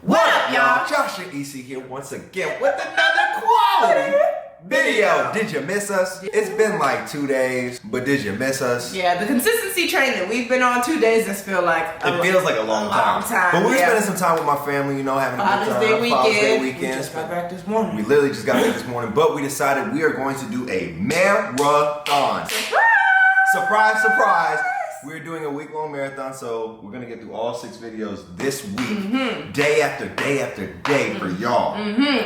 What up, y'all? Josh and EC here once again with another quality video. Did you miss us? It's been like 2 days, but did you miss us? Yeah, the consistency train that we've been on 2 days just feel like it feels like a long time. But we're spending some time with my family, you know, having a good time. Father's Day weekend. We just got back this morning. We literally just got back this morning, but we decided we are going to do a marathon. Surprise, surprise. We're doing a week-long marathon, so we're gonna get through all 6 videos this week, day after day after day for y'all.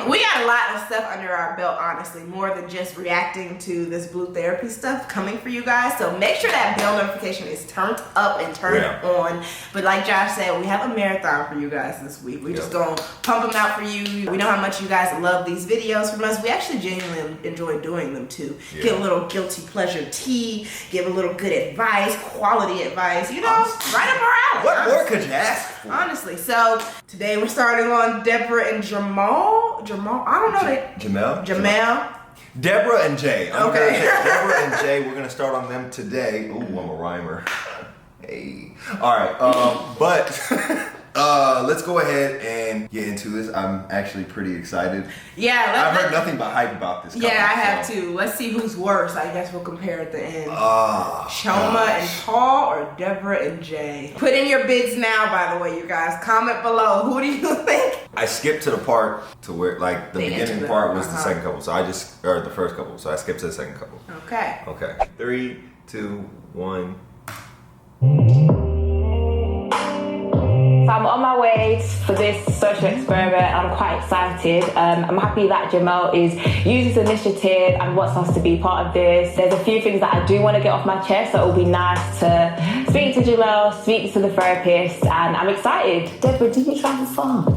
We got a lot of stuff under our belt, honestly, more than just reacting to this blue therapy stuff coming for you guys. So make sure that bell notification is turned up and turned on. But like Josh said, we have a marathon for you guys this week. We're just gonna pump them out for you. We know how much you guys love these videos from us. We actually genuinely enjoy doing them too. Get a little guilty pleasure tea, give a little good advice, quality advice, you know, right up our alley. What more could you ask for? Honestly, so today we're starting on Deborah and Jamel. I don't know that. Jamel. Deborah and Jay. Okay. Deborah and Jay, we're gonna start on them today. Ooh, I'm a rhymer. Hey. All right, but let's go ahead and get into this. I'm actually pretty excited. Yeah, I've heard nothing but hype about this couple, I have too. Let's see who's worse. I guess we'll compare at the end. Shoma and Paul or Deborah and Jay? Put in your bids now, by the way, you guys. Comment below. Who do you think? I skipped to the part to where, like, the beginning part was the second couple. So or the first couple. So I skipped to the second couple. Okay. 3, 2, 1. So I'm on my way for this social experiment. I'm quite excited. I'm happy that Jamel is using this initiative and wants us to be part of this. There's a few things that I do want to get off my chest, so it will be nice to speak to Jamel, speak to the therapist, and I'm excited. Deborah, did you travel far?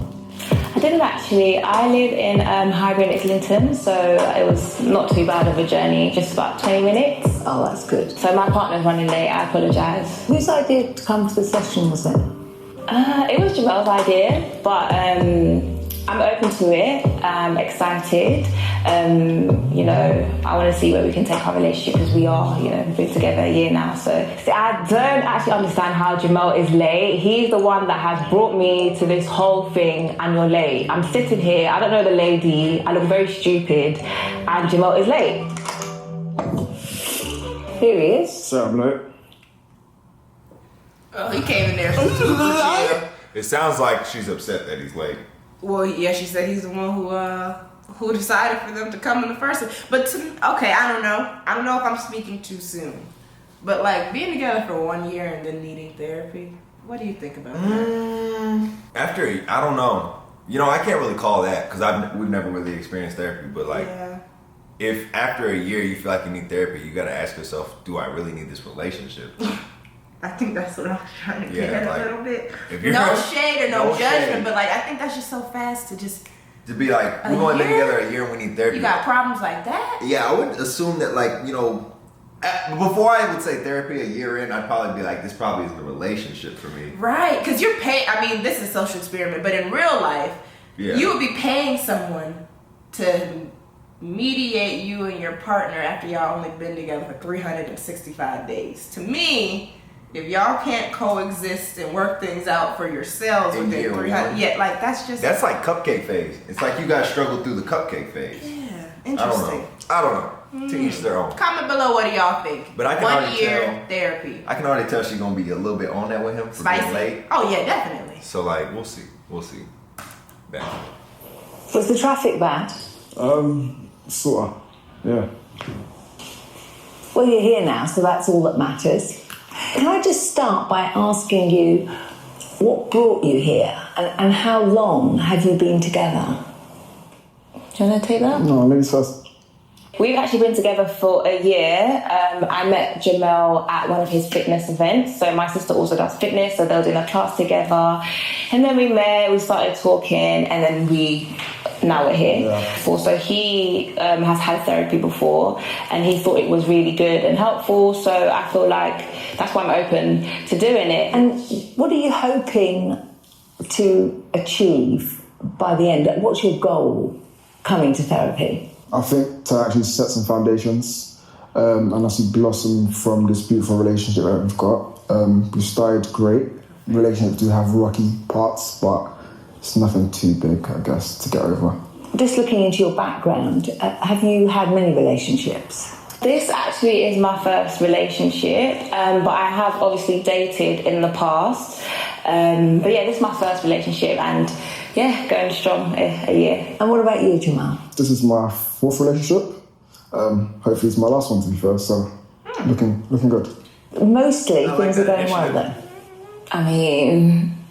I didn't actually. I live in Highbury, Islington, so it was not too bad of a journey, just about 20 minutes. Oh, that's good. So my partner's running late, I apologise. Whose idea to come to the session was it? It was Jamel's idea, but I'm open to it. I'm excited. You know, I want to see where we can take our relationship because we are, you know, we've been together a year now. So see, I don't actually understand how Jamel is late. He's the one that has brought me to this whole thing, and you're late. I'm sitting here, I don't know the lady, I look very stupid, and Jamel is late. Here he is. So I'm late. Oh, he came in there. It sounds like she's upset that he's late. Well, yeah, she said he's the one who decided for them to come in the first place. But I don't know. I don't know if I'm speaking too soon. But like being together for 1 year and then needing therapy, what do you think about that? I don't know. You know, I can't really call that because we've never really experienced therapy. But like, if after a year you feel like you need therapy, you got to ask yourself, do I really need this relationship? I think that's what I was trying to get at a little bit. No shade or no judgment, but like I think that's just so fast to be like, we're going to be together a year and we need therapy. You got problems like that? Yeah, I would assume that, like, you know, before I would say therapy, a year in, I'd probably be like, this probably isn't a relationship for me. Right, because you're paying, I mean, this is a social experiment, but in real life, you would be paying someone to mediate you and your partner after y'all only been together for 365 days. To me, if y'all can't coexist and work things out for yourselves within 300, like that's like cupcake phase. It's like you guys struggle through the cupcake phase. Yeah, interesting. I don't know. To each their own. Comment below what do y'all think. But I can 1 year therapy. I can already tell she's gonna be a little bit on that with him for being late. Oh yeah, definitely. So like, we'll see. Back. Was the traffic bad? Sort of. Yeah. Well, you're here now, so that's all that matters. Can I just start by asking you what brought you here and how long have you been together? Do you want to take that? No, ladies first. We've actually been together for a year. I met Jamel at one of his fitness events. So my sister also does fitness, so they were doing a class together. And then we met, we started talking, and then now we're here. Yeah. So he has had therapy before, and he thought it was really good and helpful. So I feel like that's why I'm open to doing it. And what are you hoping to achieve by the end? What's your goal coming to therapy? I think to actually set some foundations and I see blossom from this beautiful relationship that we've got. We started great. Relationships do have rocky parts, but it's nothing too big, I guess, to get over. Just looking into your background, have you had many relationships? This actually is my first relationship, but I have obviously dated in the past. But yeah, this is my first relationship, and yeah, going strong a year. And what about you, Jamel? This is my 4th relationship. Hopefully it's my last one, to be fair, so looking good. Mostly like things are that going well initiative. I then. mean,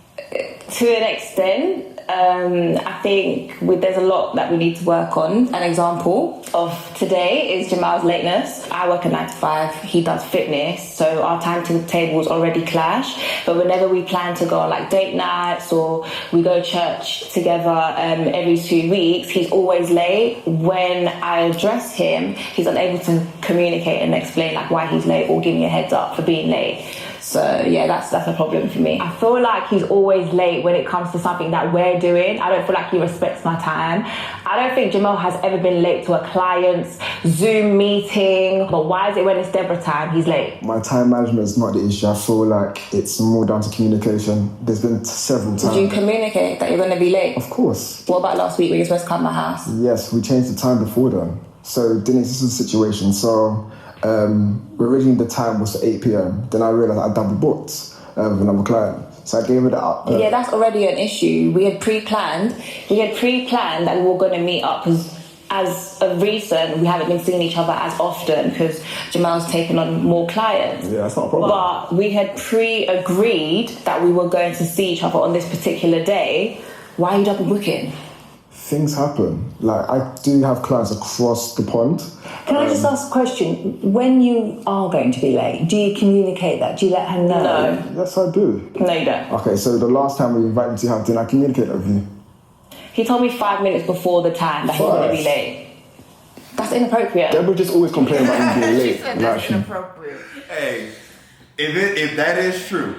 to an extent. I think there's a lot that we need to work on. An example of today is Jamel's lateness. I work a 9 to 5, he does fitness, so our timetables already clash. But whenever we plan to go on like date nights or we go to church together every 2 weeks, he's always late. When I address him, he's unable to communicate and explain like why he's late or give me a heads up for being late. So yeah, that's a problem for me. I feel like he's always late when it comes to something that we're doing. I don't feel like he respects my time. I don't think Jamel has ever been late to a client's Zoom meeting. But why is it when it's Deborah time, he's late? My time management is not the issue. I feel like it's more down to communication. There's been several times. Did you communicate that you're going to be late? Of course. What about last week when you were supposed to come to my house? Yes, we changed the time before then. So Denise, this is the situation. So originally the time was 8 p.m. Then I realised I double booked with another client. So I gave her that. Yeah, that's already an issue. We had pre-planned that we were going to meet up because as of recent, we haven't been seeing each other as often because Jamel's taken on more clients. Yeah, that's not a problem. But we had pre-agreed that we were going to see each other on this particular day. Why are you double booking? Things happen. Like, I do have clients across the pond. Can I just ask a question? When you are going to be late, do you communicate that? Do you let her know? No. Yes, I do. No, you don't. Okay, so the last time we invited me to have dinner, I communicated with you. He told me 5 minutes before the time that he was going to be late. That's inappropriate. Deborah just always complain about me being late. She said Like, that's inappropriate. Hey, if that is true,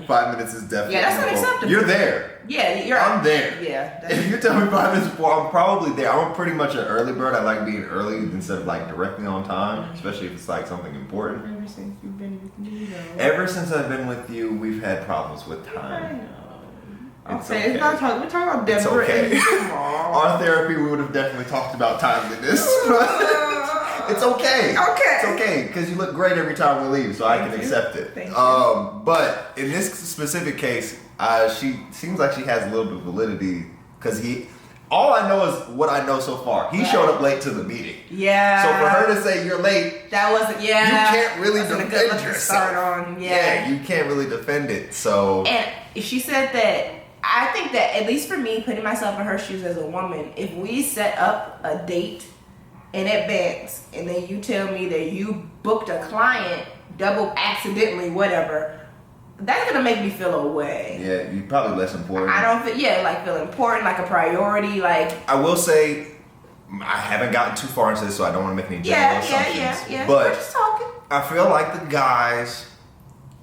5 minutes is definitely. Yeah, that's unacceptable. You're there. Yeah, I'm there. Yeah. If you tell me 5 minutes before, I'm probably there. I'm pretty much an early bird. I like being early instead of like directly on time, especially if it's like something important. Ever since you've been with me, though. Ever since I've been with you, we've had problems with time. It's Okay, it's not talking. We're talking about It's Deborah okay. and Jamal. Our therapy, we would have definitely talked about timeliness. It's okay. Okay. It's okay because you look great every time we leave, so I can accept it. Thank you. But in this specific case, she seems like she has a little bit of validity because all I know is what I know so far. He showed up late to the meeting. Yeah. So for her to say you're late, that wasn't. Yeah. you can't really wasn't a defend good look to yourself. start on. Yeah. You can't really defend it. So. And she said that. I think that at least for me, putting myself in her shoes as a woman, if we set up a date in advance and then you tell me that you booked a client double accidentally, whatever, that's gonna make me feel away. Yeah, you probably less important. I don't feel like feel important, like a priority, like. I will say, I haven't gotten too far into this, so I don't want to make any general assumptions. Yeah. But We're just talking. I feel like the guys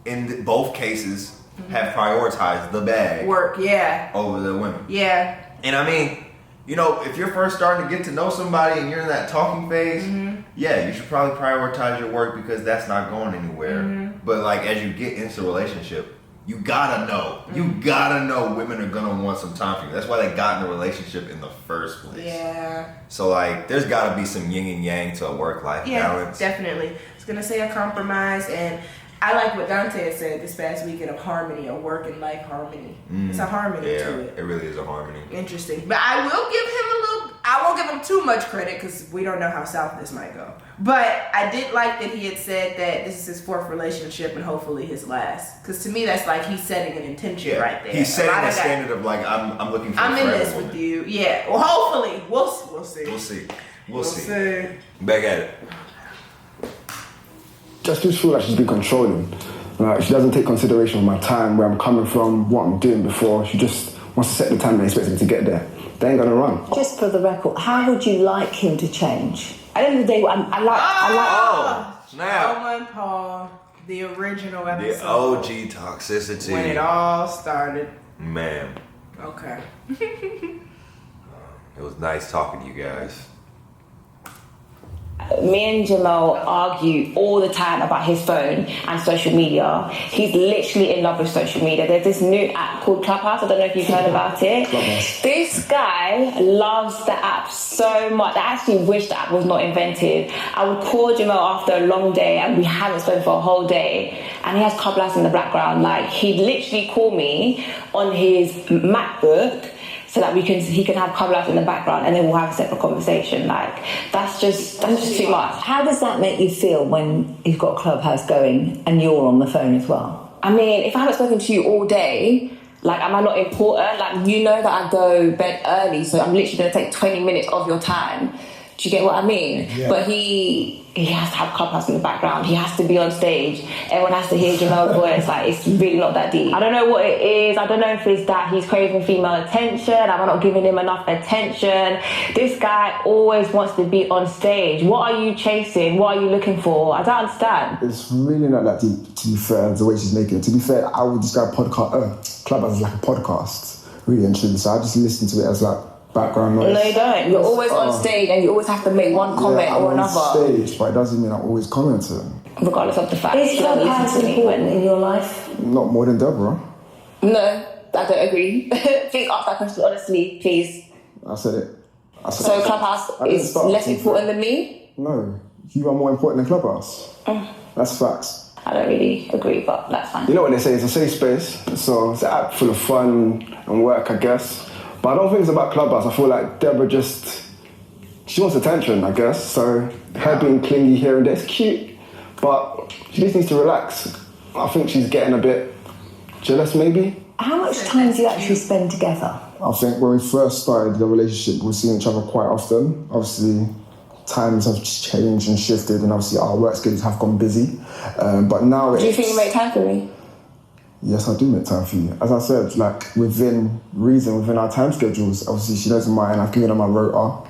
in both cases have prioritized the bag Work, yeah. over the women. Yeah. And I mean, you know, if you're first starting to get to know somebody and you're in that talking phase, yeah, you should probably prioritize your work because that's not going anywhere. But like as you get into a relationship, you gotta know. You gotta know women are gonna want some time from you. That's why they got in a relationship in the first place. Yeah. So like there's gotta be some yin and yang to a work-life balance. Definitely. It's gonna say a compromise, and I like what Dante had said this past weekend of harmony, a work and life harmony. It's a harmony to it. It really is a harmony. Interesting. But I will give him a little, I won't give him too much credit because we don't know how south this might go. But I did like that he had said that this is his 4th relationship and hopefully his last. Because to me, that's like he's setting an intention right there. He's setting a standard of like, I'm looking for I'm a in forever this woman. with you. Yeah. Well, hopefully. We'll see. We'll see. Back at it. Just feel like she's been controlling. Like, she doesn't take consideration of my time, where I'm coming from, what I'm doing before. She just wants to set the time and expects me to get there. They ain't gonna run. Just for the record, how would you like him to change? At the end of the day, I like. Now, Roman Paul, the original episode. the OG toxicity. When it all started. Man, Okay. it was nice talking to you guys. me and Jamel argue all the time about his phone and social media. He's literally in love with social media. There's this new app called Clubhouse. I don't know if you've heard about it. Clubhouse. This guy loves the app so much. I actually wish the app was not invented. I would call Jamel after a long day and we haven't spoken for a whole day, and he has Clubhouse in the background. Like, he'd literally call me on his MacBook so that he can have Clubhouse in the background, and then we'll have a separate conversation. Like, that's just too much. How does that make you feel when you've got Clubhouse going and you're on the phone as well? I mean, if I haven't spoken to you all day, like, am I not important? Like, you know that I go bed early, so I'm literally going to take 20 minutes of your time. Do you get what I mean? Yeah. But he has to have Clubhouse in the background. He has to be on stage. Everyone has to hear Jamel's voice. Like, it's really not that deep. I don't know what it is. I don't know if it's that he's craving female attention. Am I not giving him enough attention? This guy always wants to be on stage. What are you chasing? What are you looking for? I don't understand. It's really not that deep, to be fair, the way she's making it. To be fair, I would describe Clubhouse as like a podcast, really and truly. So I just listen to it as like background noise. No, you don't. You're always on stage and you always have to make one comment or another. I'm on stage, but it doesn't mean I'm always commenting. Regardless of the fact. Is Clubhouse important in your life? Not more than Deborah. No, I don't agree. Please ask that question honestly, please. I said it. So Clubhouse is less important than me? No, you are more important than Clubhouse. That's facts. I don't really agree, but that's fine. You know what they say, it's a safe space, so it's an app full of fun and work, I guess. But I don't think it's about Clubhouse. I feel like Deborah she wants attention, I guess. So her being clingy here and there is cute, but she just needs to relax. I think she's getting a bit jealous, maybe. How much time do you actually spend together? I think when we first started the relationship, we were seeing each other quite often. Obviously, times have changed and shifted, and obviously our work schedules have gone busy. But now Do you think you make time for me? Yes, I do make time for you. As I said, like, within reason, within our time schedules, obviously she knows mine, I've given her my rota.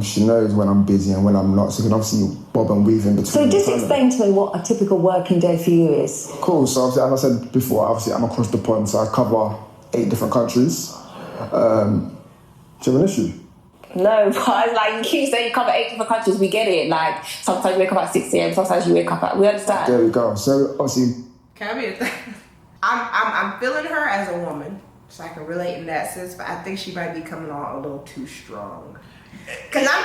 She knows when I'm busy and when I'm not, so you can obviously bob and weave in between. So just explain to me what a typical working day for you is. Cool, so obviously, as I said before, obviously I'm across the pond, so I cover 8 different countries. Do you have an issue? No, but it's like, you keep saying you cover 8 different countries, we get it. Like, sometimes you wake up at 6 a.m, sometimes you wake up at, we understand. There we go. So obviously... Can I be a thing? I'm feeling her as a woman, so I can relate in that sense, but I think she might be coming on a little too strong. Because I'm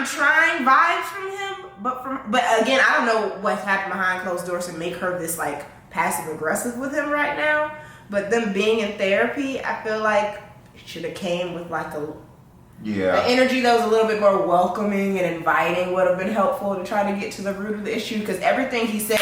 trying vibes from him, but again, I don't know what's happened behind closed doors to make her this, like, passive aggressive with him right now. But them being in therapy, I feel like it should have came with like an energy that was a little bit more welcoming and inviting would have been helpful to try to get to the root of the issue. Because everything he said,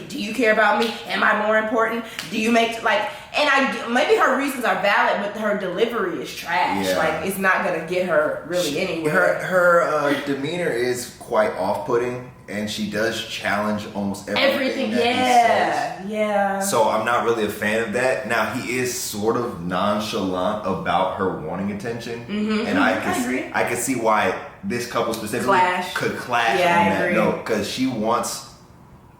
do you care about me? Am I more important? Do you make, like, and maybe her reasons are valid, but her delivery is trash. Yeah. Like, it's not gonna get her really anywhere. Her demeanor is quite off-putting, and she does challenge almost everything that he says. Yeah. So I'm not really a fan of that. Now, he is sort of nonchalant about her wanting attention, and I can see why this couple specifically could clash on that note, because she wants.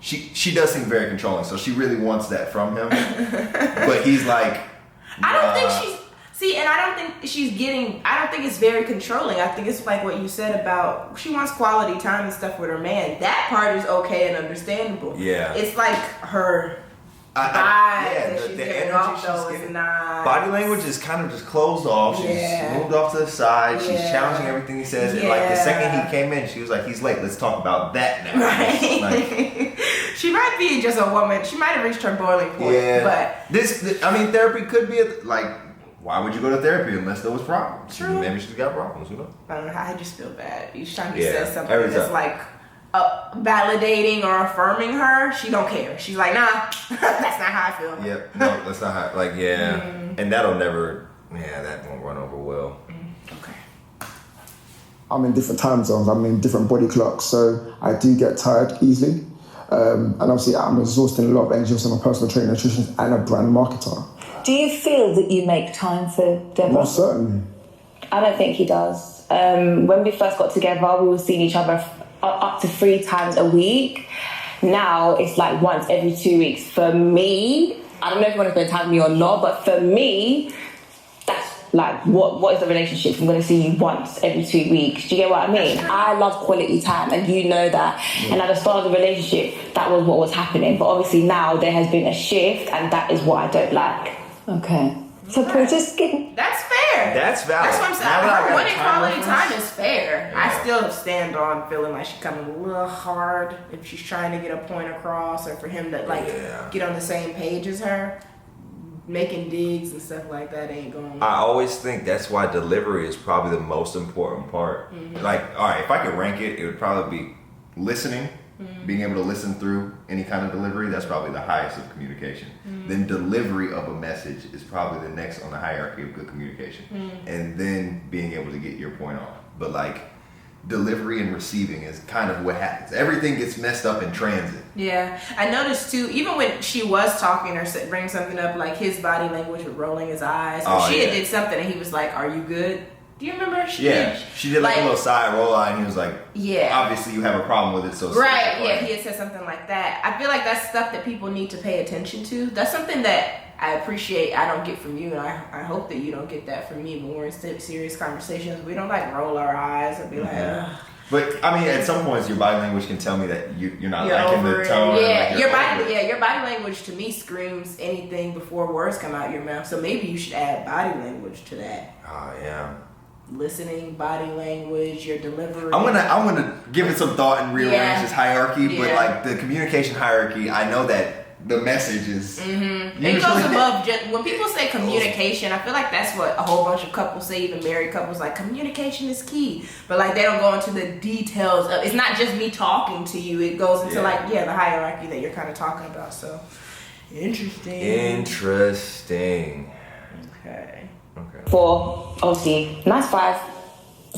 She does seem very controlling, so she really wants that from him. But he's like, I don't think I don't think it's very controlling. I think it's like what you said about she wants quality time and stuff with her man. That part is okay and understandable. Yeah. It's like her vibe that she's giving off though is not. Body language is kind of just closed off. She's moved off to the side. She's challenging everything he says. And like the second he came in, she was like, he's late. Let's talk about that now. Right. Like, she might be just a woman. She might have reached her boiling point. Yeah. But therapy could be like, why would you go to therapy unless there was problems? True. Maybe she's got problems. Who knows? I don't know. I just feel bad each time he says something that's like validating or affirming her. She don't care. She's like, nah, that's not how I feel. Yep. No, that's not how. Like, and that'll never. Yeah, that won't run over well. Okay. I'm in different time zones. I'm in different body clocks, so I do get tired easily. And obviously, I'm exhausting a lot of energy. I'm a personal trainer, nutritionist, and a brand marketer. Do you feel that you make time for Deborah? Most certainly. I don't think he does. When we first got together, we were seeing each other up to 3 times a week. Now it's like once every 2 weeks. For me, I don't know if you want to spend time with me or not, but for me, that's like, what is the relationship? I'm going to see you once every 2 weeks. Do you get what I mean? I love quality time, and you know that. And at the start of the relationship, that was what was happening. But obviously now there has been a shift, and that is what I don't like. Okay. So Pooh, just get... That's fair. That's valid. That's what I'm saying. Now that I Her got wanting time quality reference. time is fair. Yeah. I still stand on feeling like she's coming a little hard if she's trying to get a point across, or for him to like get on the same page as her. Making digs and stuff like that ain't going. I always think that's why delivery is probably the most important part. Like, all right, if I could rank it, it would probably be listening, being able to listen through any kind of delivery. That's probably the highest of communication. Then delivery of a message is probably the next on the hierarchy of good communication. And then being able to get your point off. But like, delivery and receiving is kind of what happens. Everything gets messed up in transit. Yeah, I noticed too, even when she was talking or bring something up, like his body language with rolling his eyes. Or she had did something and he was like, "Are you good?" Do you remember? She did like a little side roll eye, and he was like, "Yeah, obviously you have a problem with it." So right, yeah, he had said something like that. I feel like that's stuff that people need to pay attention to. That's something that I appreciate. I don't get from you, and I hope that you don't get that from me when we're in serious conversations. We don't like roll our eyes and be like, ugh. But I mean, at some points, your body language can tell me that you're not You're liking over the it. tone. Yeah, like your body. Your body language to me screams anything before words come out your mouth. So maybe you should add body language to that. Oh yeah. Listening, body language, your delivery. I'm gonna give it some thought and rearrange Yeah. this hierarchy. But Yeah. like the communication hierarchy, I know that the message is. It goes above just when people say communication. I feel like that's what a whole bunch of couples say, even married couples. Like, communication is key, but like they don't go into the details of. It's not just me talking to you. It goes into the hierarchy that you're kind of talking about. So interesting. Okay. For obviously nice 5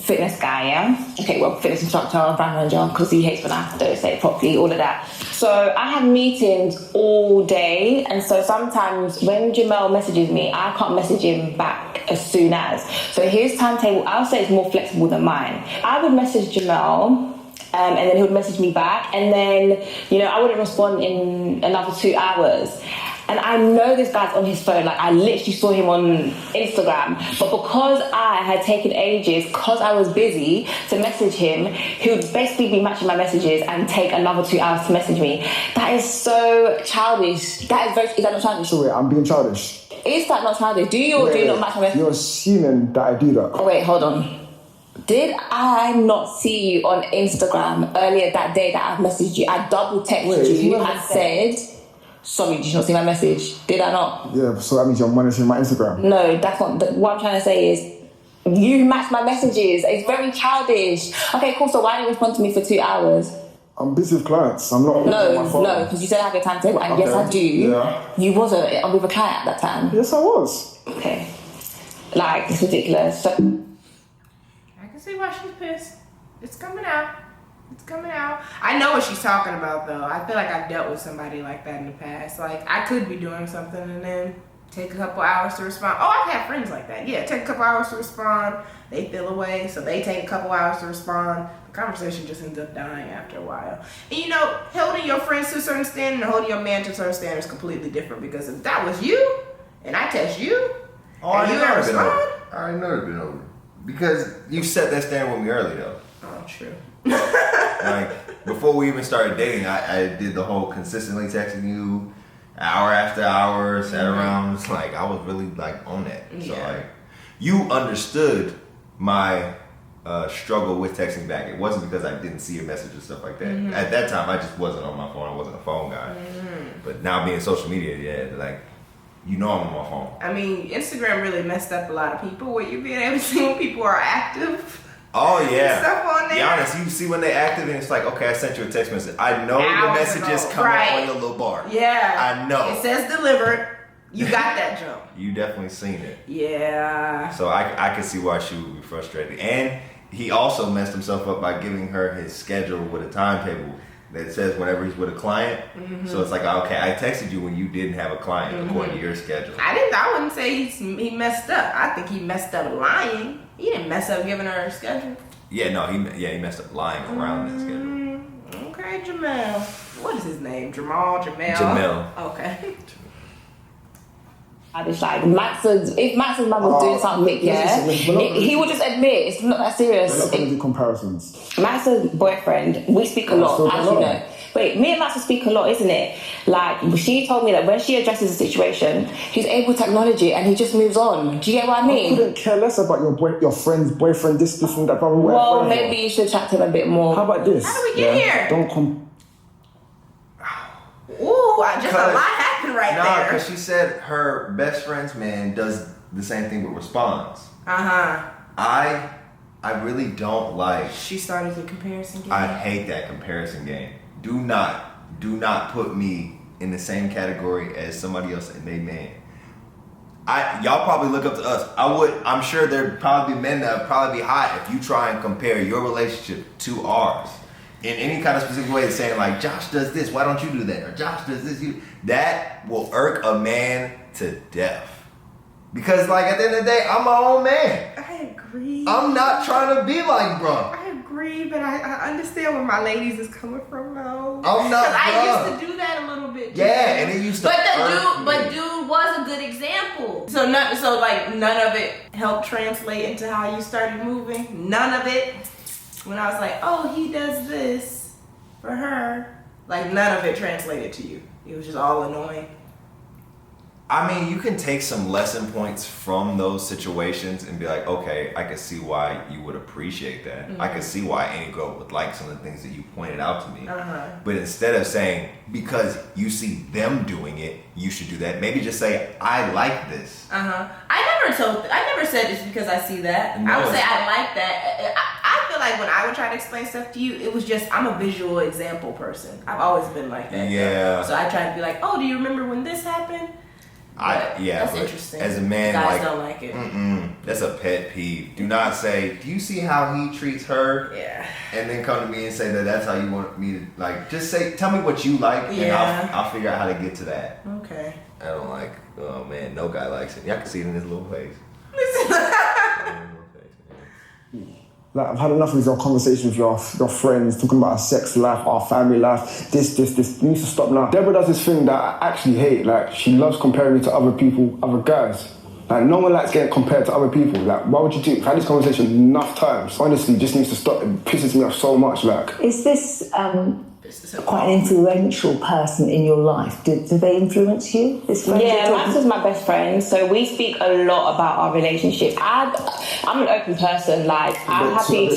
fitness guy, yeah. Okay, well, fitness instructor, brand manager, because he hates when I don't say it properly, all of that. So I have meetings all day, and so sometimes when Jamel messages me, I can't message him back as soon as. So his timetable, I'll say, it's more flexible than mine. I would message Jamel, and then he would message me back, and then I wouldn't respond in another 2 hours. And I know this guy's on his phone. Like, I literally saw him on Instagram. But because I had taken ages, because I was busy to message him, he would basically be matching my messages and take another 2 hours to message me. That is so childish. Is that not childish? So wait, I'm being childish. Is that not childish? Do you or do you not match my messages? You're assuming that I do that. Oh, wait, hold on. Did I not see you on Instagram earlier that day that I messaged you? I double texted you and said... Sorry, did you not see my message? Did I not? Yeah, so that means you're monitoring my Instagram. No, that's not... What I'm trying to say is, you match my messages. It's very childish. Okay, cool, so why didn't you respond to me for 2 hours? I'm busy with clients. I'm not on my phone. No, because you said I have a timetable, and yes, I do. Yeah. You wasn't with a client at that time. Yes, I was. Okay. Like, it's ridiculous. So, I can see why she's pissed. It's coming out. It's coming out. I know what she's talking about, though. I feel like I've dealt with somebody like that in the past. Like, I could be doing something and then take a couple hours to respond. Oh, I've had friends like that. Yeah, take a couple hours to respond. They feel away, so they take a couple hours to respond. The conversation just ends up dying after a while. And holding your friends to a certain standard and holding your man to a certain standard is completely different. Because if that was you, and I text you, and you don't respond. I already know it's been over. Because you set that standard with me early, though. Oh, true. Like, before we even started dating, I did the whole consistently texting you hour after hour, sat around. It's like, I was really like on that. So like, you understood my struggle with texting back. It wasn't because I didn't see a message and stuff like that. At that time, I just wasn't on my phone. I wasn't a phone guy. But now being social media, like, I'm on my phone. I mean, Instagram really messed up a lot of people where you being able to see when people are active. Oh yeah. Stuff on there. Be honest, you see when they active and it's like, okay, I sent you a text message. I know the messages come up on your little bar. Yeah. I know. It says delivered. You got that jump. You definitely seen it. Yeah. So I can see why she would be frustrated. And he also messed himself up by giving her his schedule with a timetable that says whenever he's with a client. So it's like, okay, I texted you when you didn't have a client according to your schedule. I wouldn't say he messed up. I think he messed up lying. He didn't mess up giving her a schedule. Yeah, no, he messed up lying around that schedule. Okay, Jamel. What is his name? Jamel? Jamel. Okay. It's like if Max's mum was doing something, he would just admit it's not that serious. We're not going to do comparisons. Max's boyfriend, we speak a lot, as you know. Wait, me and Max speak a lot, isn't it? Like, she told me that when she addresses a situation, he's able to acknowledge it and he just moves on. Do you get what I mean? I couldn't care less about your friend's boyfriend, this and that. Well, maybe you should chat to him a bit more. How about this? How do we get here? Ooh, just a lot happened right there. Nah, because she said her best friend's man does the same thing but responds. I really don't like. She started the comparison game. I hate that comparison game. Do not put me in the same category as somebody else and they man. Y'all probably look up to us. I'm sure there'd probably be men that would probably be hot if you try and compare your relationship to ours. In any kind of specific way, saying like, Josh does this, why don't you do that? Or Josh does this, that will irk a man to death. Because like at the end of the day, I'm my own man. I agree. I'm not trying to be like bro. I agree, but I understand where my ladies is coming from though. I'm not. I used to do that a little bit. Yeah, and it used to. But dude was a good example. So none of it helped translate into how you started moving. None of it. When I was like, oh, he does this for her, like none of it translated to you. It was just all annoying. I mean, you can take some lesson points from those situations and be like, okay, I can see why you would appreciate that. I can see why any girl would like some of the things that you pointed out to me. But instead of saying, because you see them doing it, you should do that, maybe just say, I like this. I never said it's because I see that. No, I would say I like that. I feel like when I would try to explain stuff to you, it was just, I'm a visual example person. I've always been like that. Yeah. So I try to be like, oh, do you remember when this happened? That's interesting. As a man, guys don't like it. That's a pet peeve. Do not say, do you see how he treats her? Yeah. And then come to me and say that's how you want me to, like, just say, tell me what you like, and I'll figure out how to get to that. Okay. I don't like, oh man, no guy likes it. Y'all can see it in his little face. Like, I've had enough of your conversation with your friends, talking about our sex life, our family life, this. You need to stop now. Deborah does this thing that I actually hate. Like, she loves comparing me to other people, other guys. Like, no one likes getting compared to other people. Like, why would you do it? I've had this conversation enough times. Honestly, just needs to stop. It pisses me off so much. Like, is this quite an influential person in your life? Do they influence you? This friend? Yeah, Max is my best friend, so we speak a lot about our relationship. I'm an open person. Like, I'm happy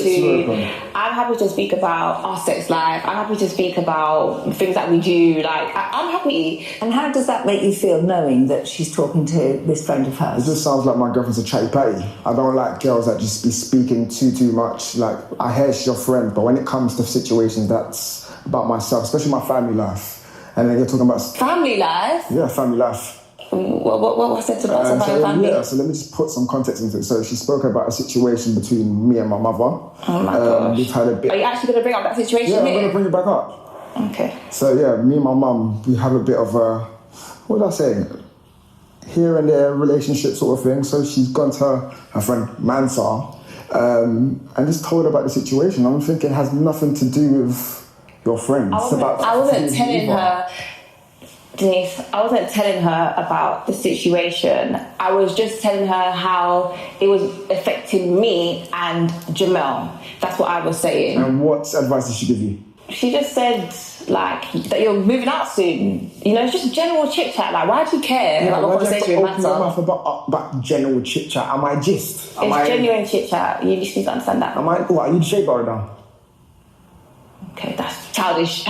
to speak about our sex life. I'm happy to speak about things that we do. Like, I'm happy. And how does that make you feel, knowing that she's talking to this friend of hers? it just sounds like my girlfriend's a chatty patty. I don't like girls that just be speaking too much. Like, I hear she's your friend, but when it comes to situations that's about myself, especially my family life, and then you're talking about family life. Yeah, family life. What's it about your family? Yeah, so let me just put some context into it. So she spoke about a situation between me and my mother. Oh my gosh. We've had a bit. Are you actually going to bring up that situation? Yeah, I'm going to bring it back up. Okay. So yeah, me and my mum, we have a bit of a, what did I say? Here and there relationship sort of thing. So she's gone to her friend Mansa and just told her about the situation. I'm thinking it has nothing to do with your friends. I wasn't telling her, Denise, I wasn't telling her about the situation. I was just telling her how it was affecting me and Jamel. That's what I was saying. And what advice did she give you? She just said, like, that you're moving out soon. You know, it's just general chit-chat. Like, why do you care about the conversation with Mansa? Open your mouth about general chit-chat. Am I just? It's genuine chit-chat. You just need to understand that. What, are you the shape bar now? Okay, that's childish.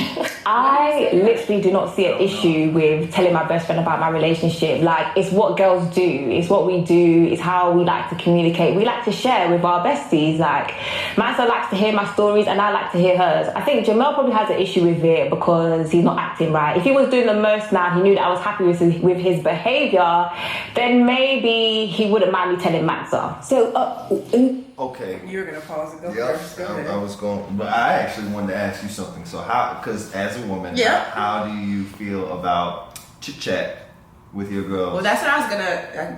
I literally do not see an issue with telling my best friend about my relationship. Like, it's what girls do. It's what we do. It's how we like to communicate. We like to share with our besties. Like, Mansa likes to hear my stories and I like to hear hers. I think Jamel probably has an issue with it because he's not acting right. If he was doing the most now, he knew that I was happy with his behaviour, then maybe he wouldn't mind me telling Mansa. So, Okay. You're going to pause and go first. Go ahead. I was going, but I actually wanted to ask you something. So because as a woman, how do you feel about chit chat with your girls? Well, that's what I was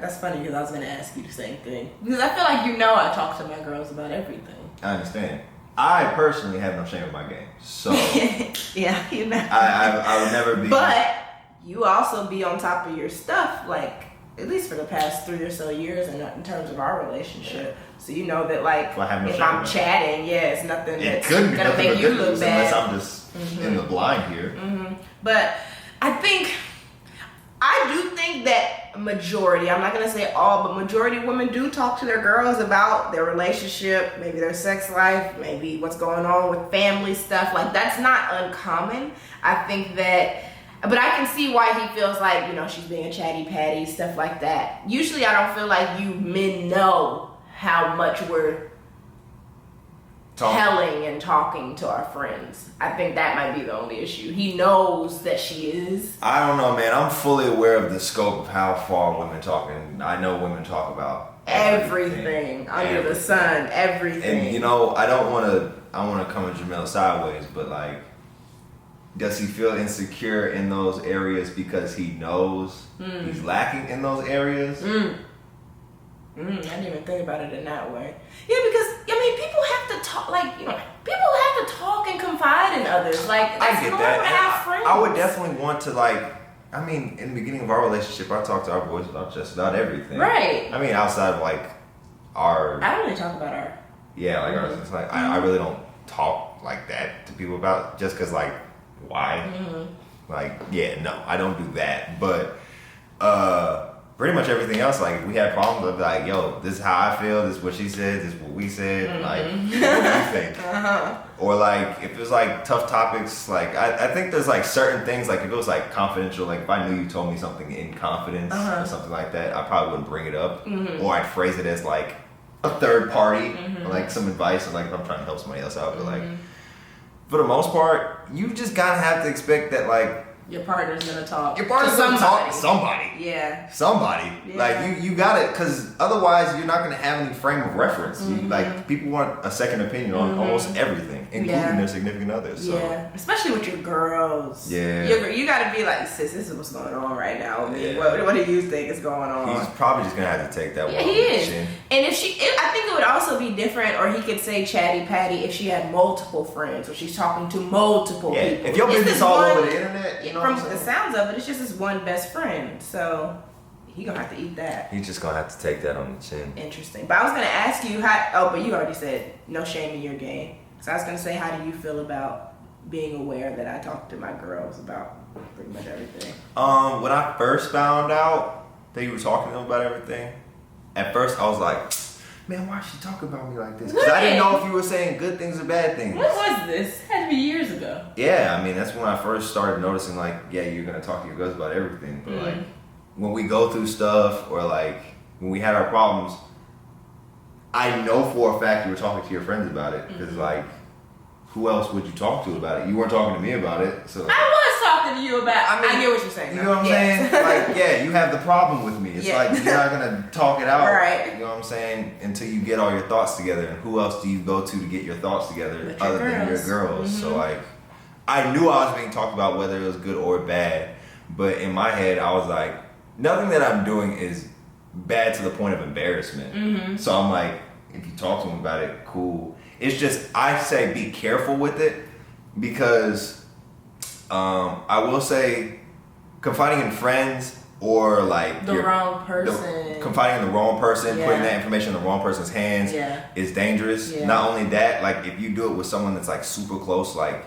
that's funny because I was gonna ask you the same thing. Because I feel like I talk to my girls about everything. I understand. I personally have no shame in my game. So yeah, you know. I would never be. But you also be on top of your stuff, like at least for the past 3 or so years in terms of our relationship. So you know that like Well, I have no if shame I'm in that. chatting, it's nothing It that's couldn't be gonna nothing make but you good look news bad. unless I'm just in the blind here. But I do think that majority, I'm not gonna say all, but majority of women do talk to their girls about their relationship, maybe their sex life, maybe what's going on with family stuff. Like that's not uncommon. I think that, but I can see why he feels like, you know, she's being a chatty patty, stuff like that. Usually I don't feel like you men know how much we're telling and talking to our friends. I think that might be the only issue. He knows that she is. I don't know, man. I'm fully aware of the scope of how far women talk, and I know women talk about Everything under the sun, everything. And you know, I want to come at Jamel sideways, but like, does he feel insecure in those areas because he knows he's lacking in those areas? I didn't even think about it in that way. Yeah, because I mean, people have to talk. Like, you know, people have to talk and confide in others. Like, that's I get normal that. to And have friends. I would definitely want to like. I mean, in the beginning of our relationship, I talked to our boys about just about everything. Right. I mean, outside of like our. I don't really talk about our. Yeah, like ours. It's like I really don't talk like that to people about just because like why? Like yeah, no, I don't do that. But pretty much everything else, like we had problems with like, yo, this is how I feel, this is what she said, this is what we said, like what do you think? Or like if it was like tough topics, like I think there's like certain things, like if it was like confidential, like if I knew you told me something in confidence or something like that, I probably wouldn't bring it up. Or I'd phrase it as like a third party, or like some advice, or like if I'm trying to help somebody else out. But like for the most part, you just gotta have to expect that like Your partner's gonna talk. your partner's gonna talk to somebody. Yeah. Somebody. Yeah. Like you got it, because otherwise you're not gonna have any frame of reference. You, like people want a second opinion on almost everything, including their significant others. So. Yeah, especially with your girls. Yeah. You gotta be like, sis, this is what's going on right now with me. Yeah. What do you think is going on? He's probably just gonna have to take that Yeah, one. he is. And if I think it would also be different, or he could say chatty patty if she had multiple friends, or she's talking to multiple people. If your It's business this all one- over the internet, you know what from I'm the saying? sounds of it, it's just his one best friend. So he gonna have to eat that. He's just gonna have to take that on the chin. Interesting. But I was gonna ask you but you already said no shame in your game. So I was gonna say, how do you feel about being aware that I talk to my girls about pretty much everything? When I first found out that you were talking to him about everything, at first I was like, man, why is she talking about me like this? Because I didn't know if you were saying good things or bad things. What was this? It had to be years ago. Yeah, I mean, that's when I first started noticing, like, yeah, you're going to talk to your girls about everything. But, like, when we go through stuff or, like, when we had our problems, I know for a fact you were talking to your friends about it. Because, like, who else would you talk to about it? You weren't talking to me about it. So I was talking to you about I get what you're saying. you know what I'm saying? Like, yeah, you have the problem with me. It's like, you're not going to talk it out. Right. You know what I'm saying? Until you get all your thoughts together. And who else do you go to get your thoughts together With your other than your girls. girls? So, like, I knew I was being talked about whether it was good or bad. But in my head, I was like, nothing that I'm doing is bad to the point of embarrassment. So I'm like, if you talk to him about it, cool. It's just, I say be careful with it, because I will say confiding in friends or like wrong person. confiding in the wrong person, Yeah. putting that information in the wrong person's hands Yeah. is dangerous. Yeah. Not only that, like if you do it with someone that's like super close, like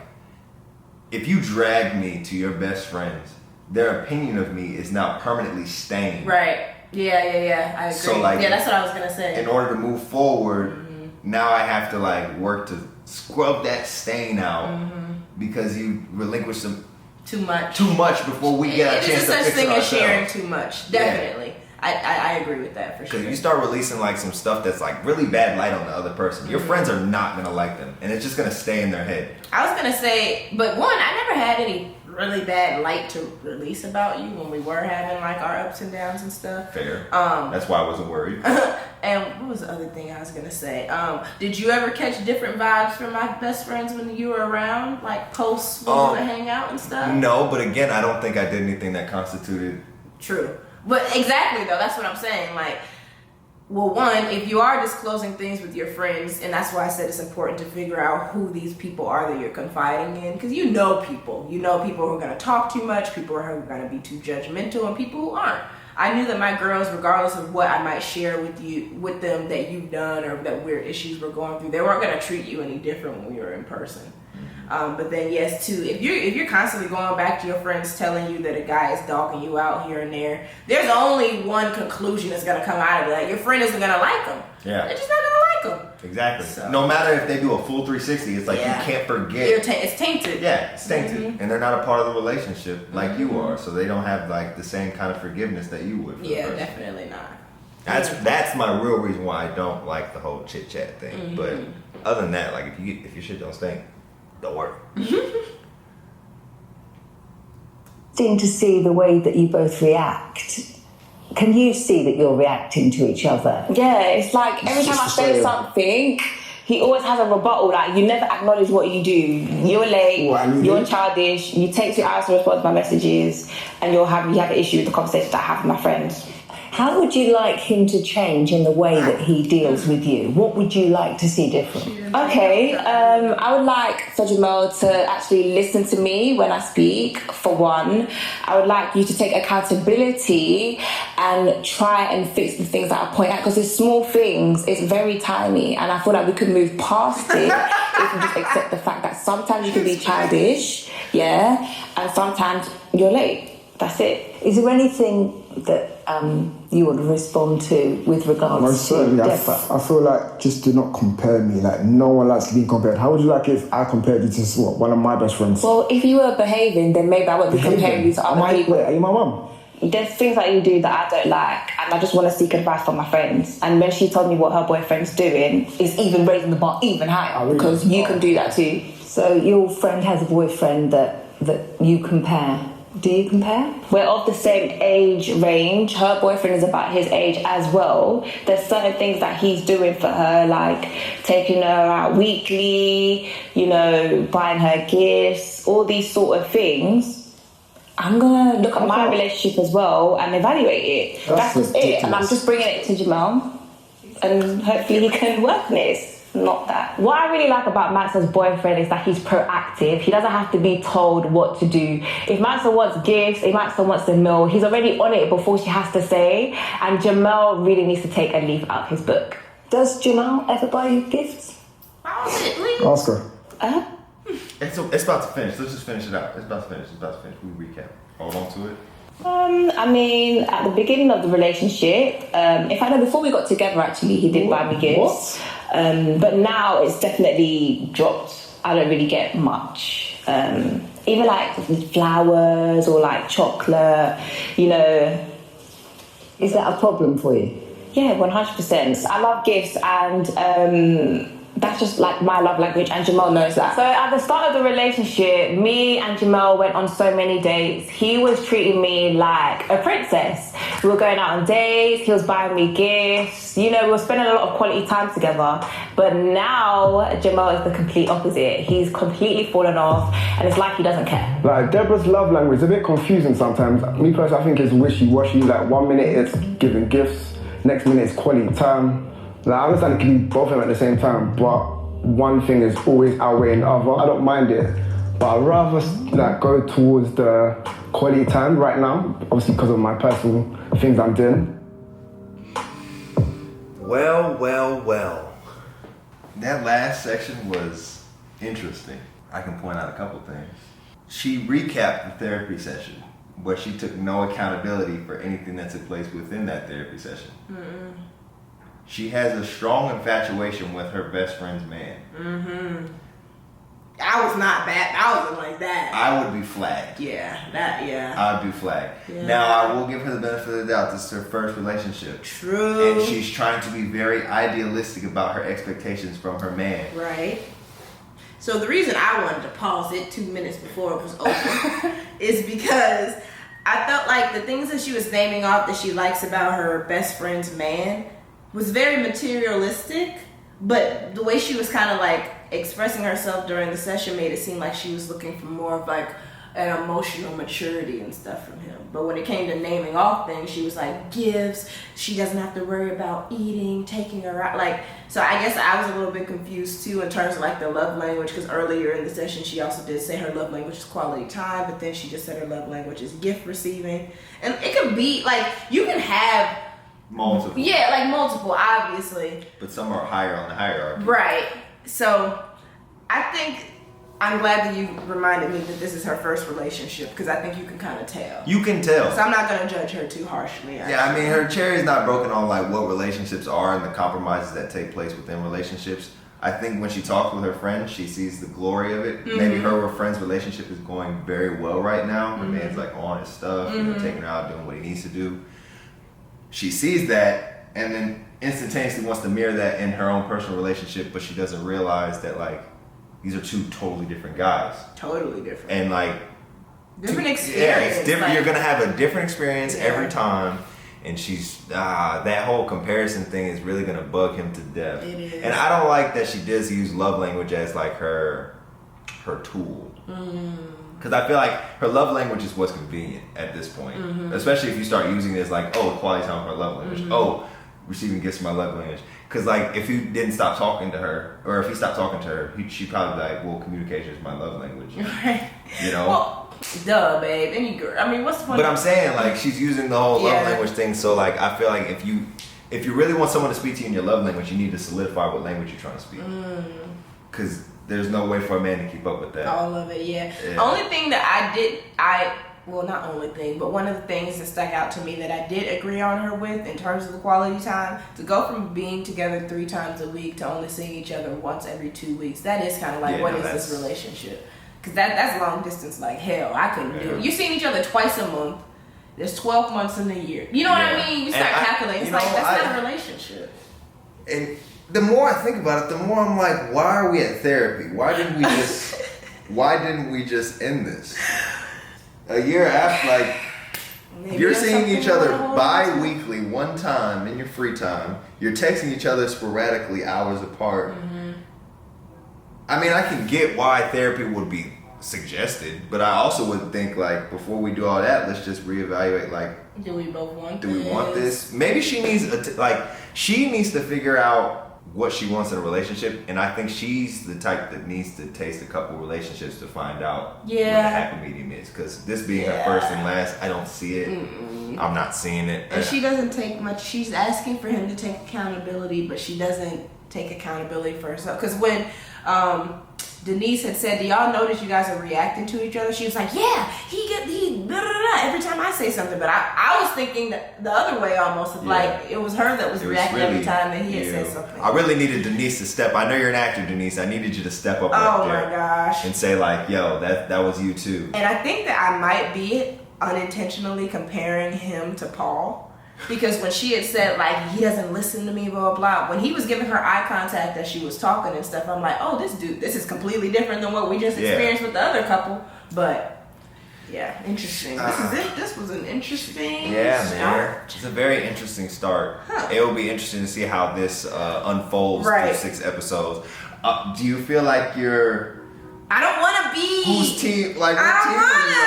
if you drag me to your best friends, their opinion of me is now permanently stained. Right. Yeah. I agree. So, like, that's what I was gonna say. In order to move forward, now I have to like work to scrub that stain out because you relinquished some Too much. too much before we get a It chance is to a such fix it thing as sharing ourselves. too much. Definitely. I agree with that for sure. Because you start releasing like some stuff that's like really bad light on the other person. Your friends are not gonna like them, and it's just gonna stay in their head. I was gonna say, but one, I never had any really bad light to release about you when we were having like our ups and downs and stuff. Fair. That's why I wasn't worried. And what was the other thing I was gonna say? Did you ever catch different vibes from my best friends when you were around, like posts when we would hang out and stuff? No, but again, I don't think I did anything that constituted. True. But exactly though, that's what I'm saying. Like, Well, one, if you are disclosing things with your friends, and that's why I said it's important to figure out who these people are that you're confiding in, because you know people who are going to talk too much, people who are going to be too judgmental, and people who aren't. I knew that my girls, regardless of what I might share with them that you've done or that weird issues we're going through, they weren't going to treat you any different when we were in person. But then yes, too, if you're constantly going back to your friends telling you that a guy is dogging you out here and there, there's only one conclusion that's gonna come out of that. Your friend isn't gonna like him. Yeah. They're just not gonna like him. Exactly. So. No matter if they do a full 360, it's like you can't forget. It's tainted. Yeah, it's tainted. And they're not a part of the relationship like you are, so they don't have like the same kind of forgiveness that you would. For the person. Definitely not. That's my real reason why I don't like the whole chit chat thing. But other than that, like if your shit don't stink, don't worry. Seem to see the way that you both react. Can you see that you're reacting to each other? Yeah, it's like every time I say something, he always has a rebuttal. Like, you never acknowledge what you do. You're late, you're childish, you take 2 hours to respond to my messages, and you have an issue with the conversation that I have with my friends. How would you like him to change in the way that he deals with you? What would you like to see different? Okay, I would like for Jamel to actually listen to me when I speak, for one. I would like you to take accountability and try and fix the things that I point out, because it's small things, it's very tiny, and I feel like we could move past it if we just accept the fact that sometimes you can be childish, and sometimes you're late. That's it. Is there anything that you would respond to with regards Most to certainly. Deborah? I feel like just do not compare me. Like, no one likes to be compared. How would you like if I compared you to one of my best friends? Well, if you were behaving, then maybe I wouldn't be comparing you to other people. Wait, are you my mum? There's things that you do that I don't like, and I just want to seek advice from my friends. And when she told me what her boyfriend's doing, it's even raising the bar even higher, because you can do that too. So your friend has a boyfriend that you compare. Do you compare? We're of the same age range. Her boyfriend is about his age as well. There's certain things that he's doing for her, like taking her out weekly, buying her gifts, all these sort of things. I'm gonna look at my relationship as well and evaluate it. That's just it. And I'm just bringing it to Jamel, and hopefully he can work on it. Not that. What I really like about Maxwell's boyfriend is that he's proactive. He doesn't have to be told what to do. If Maxwell wants gifts, if Maxwell wants a meal, he's already on it before she has to say. And Jamel really needs to take a leaf out of his book. Does Jamel ever buy you gifts? Ask her. It's about to finish. Let's just finish it out. It's about to finish. We recap. Hold on to it. I mean, at the beginning of the relationship, before we got together, actually, he did buy me gifts. But now it's definitely dropped. I don't really get much. Even like flowers or like chocolate, Is that a problem for you? Yeah, 100%. I love gifts, and that's just like my love language, and Jamel knows that. So at the start of the relationship, me and Jamel went on so many dates. He was treating me like a princess. We were going out on dates, he was buying me gifts, we were spending a lot of quality time together. But now Jamel is the complete opposite. He's completely fallen off, and it's like he doesn't care. Like, Deborah's love language is a bit confusing sometimes. Me personally, I think it's wishy-washy. Like, 1 minute it's giving gifts, next minute it's quality time. Like, I understand it can be both of them at the same time, but one thing is always outweighing the other. I don't mind it, but I'd rather go towards the quality time right now, obviously because of my personal things I'm doing. Well. That last section was interesting. I can point out a couple things. She recapped the therapy session, but she took no accountability for anything that took place within that therapy session. Mm-mm. She has a strong infatuation with her best friend's man. Mm-hmm. I was not bad. I wasn't like that. I would be flagged. Yeah. I would be flagged. Yeah. Now, I will give her the benefit of the doubt. This is her first relationship. True. And she's trying to be very idealistic about her expectations from her man. Right. So the reason I wanted to pause it 2 minutes before it was over is because I felt like the things that she was naming off that she likes about her best friend's man was very materialistic, but the way she was kind of like expressing herself during the session made it seem like she was looking for more of like an emotional maturity and stuff from him. But when it came to naming off things, she was like, gives, she doesn't have to worry about eating, taking her out. Like, so I guess I was a little bit confused too in terms of like the love language, because earlier in the session she also did say her love language is quality time, but then she just said her love language is gift receiving. And it could be like, you can have multiple. Yeah, like multiple, obviously. But some are higher on the hierarchy. Right. So I think I'm glad that you reminded me that this is her first relationship, because I think you can kind of tell. You can tell. So I'm not going to judge her too harshly. Yeah, I mean, her cherry's not broken on like what relationships are and the compromises that take place within relationships. I think when she talks with her friends, she sees the glory of it. Maybe her friend's relationship is going very well right now. Her man's like on his stuff, you know, taking her out, doing what he needs to do. She sees that and then instantaneously wants to mirror that in her own personal relationship, but she doesn't realize that like these are two totally different guys. Totally different. And like different experience. Yeah, it's different. Like, you're gonna have a different experience every time. And she's that whole comparison thing is really gonna bug him to death. It is. And I don't like that she does use love language as like her tool. Because I feel like her love language is what's convenient at this point. Especially if you start using it as like, oh, quality time for my love language. Oh, receiving gifts from my love language. Because like if you didn't stop talking to her, or if he stopped talking to her, she'd probably be like, well, communication is my love language. Right. You know? Well, duh, babe. Any girl. I mean, what's the point? But I'm saying like she's using the whole love language thing. So like I feel like if you really want someone to speak to you in your love language, you need to solidify what language you're trying to speak. Because there's no way for a man to keep up with that. All of it, yeah. Only thing that well, not only thing, but one of the things that stuck out to me that I did agree on her with in terms of the quality time, to go from being together 3 times a week to only seeing each other once every 2 weeks, that is kind of like, what is this relationship? Because that's long distance like hell. I couldn't do it. You're seeing each other twice a month. There's 12 months in a year. You know what I mean? You start calculating. It's like, that's not a relationship. And the more I think about it, the more I'm like, why are we at therapy? Why didn't we just end this? A year after, like, maybe you're seeing each other bi-weekly, one time in your free time. You're texting each other sporadically, hours apart. I mean, I can get why therapy would be suggested, but I also would think, like, before we do all that, let's just reevaluate, like, do we both want this? Do we want this? Maybe she needs, she needs to figure out what she wants in a relationship, and I think she's the type that needs to taste a couple relationships to find out what the happy medium is. Because this being her first and last, I don't see it. I'm not seeing it. And she doesn't take much. She's asking for him to take accountability, but she doesn't take accountability for herself. Because when Denise had said, do y'all notice you guys are reacting to each other? She was like, yeah, he blah, blah, blah, every time I say something. But I was thinking that the other way almost, of like, it was her that was reacting really, every time that he had said something. I really needed Denise to step. I know you're an actor, Denise. I needed you to step up right there. Oh my gosh. And say like, yo, that was you too. And I think that I might be unintentionally comparing him to Paul. Because when she had said, like, he doesn't listen to me, blah, blah, blah. When he was giving her eye contact as she was talking and stuff, I'm like, oh, this dude, this is completely different than what we just experienced with the other couple. But, yeah, interesting. This was an interesting start. It's a very interesting start. It will be interesting to see how this unfolds through 6 episodes. Do you feel like you're... I don't want to be... Whose team? Like, what I team don't want to.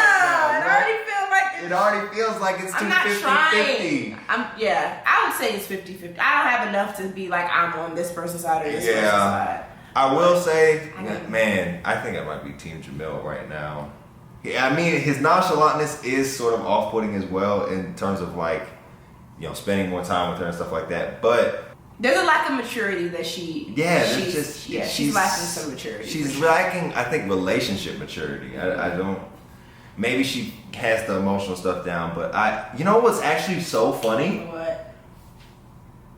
I already feel like it already feels like it's too 50-50. I would say it's 50-50. I don't have enough to be like, I'm on this person's side or this person's side. I will say, man, I think I might be Team Jamel right now. Yeah, I mean, his nonchalantness is sort of off-putting as well in terms of like, you know, spending more time with her and stuff like that. But there's a lack of maturity that she's lacking some maturity. She's lacking, I think, relationship maturity. I don't. Maybe she has the emotional stuff down, but you know what's actually so funny? What?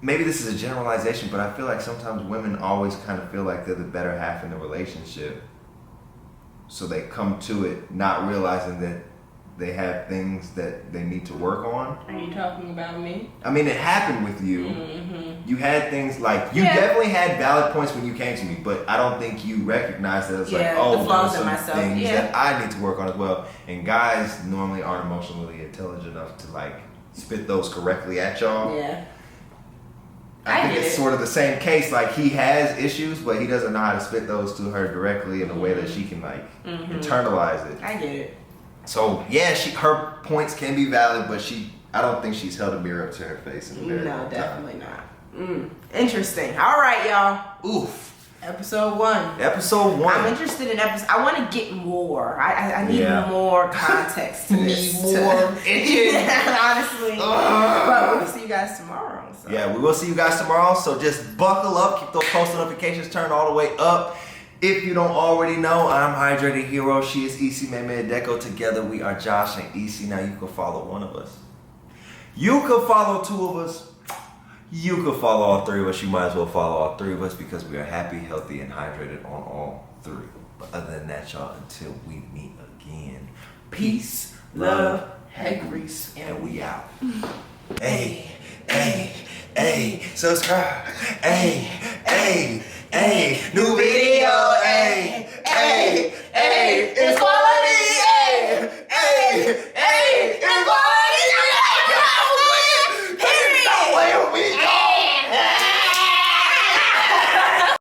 Maybe this is a generalization, but I feel like sometimes women always kind of feel like they're the better half in the relationship. So they come to it not realizing that they have things that they need to work on. Are you talking about me? I mean, it happened with you. Mm-hmm. You had things like, you definitely had valid points when you came to me, but I don't think you recognized that it's like, oh, there's some things that I need to work on as well. And guys normally aren't emotionally intelligent enough to like spit those correctly at y'all. Yeah. I think it's sort of the same case. Like, he has issues, but he doesn't know how to spit those to her directly in a way that she can like internalize it. I get it. So yeah, her points can be valid, but I don't think she's held a mirror up to her face in a very long time. Definitely not. Interesting. All right, y'all. Oof. Episode 1. Episode 1. I'm interested in episode. I want to get more. I need Yeah. more context to this. Need more itching. Honestly. But we'll see you guys tomorrow. So. Yeah, we will see you guys tomorrow. So just buckle up. Keep those post notifications turned all the way up. If you don't already know, I'm Hydrated Hero. She is Isimeme Edeko. Together we are Josh and Isi. Now you can follow one of us. You can follow 2 of us. You could follow all 3 of us. You might as well follow all 3 of us because we are happy, healthy, and hydrated on all 3. But other than that, y'all, until we meet again, peace, love, hey, Grease, and we out. Hey, hey, hey, subscribe. Hey, hey, hey, new video. Hey, hey, hey, it's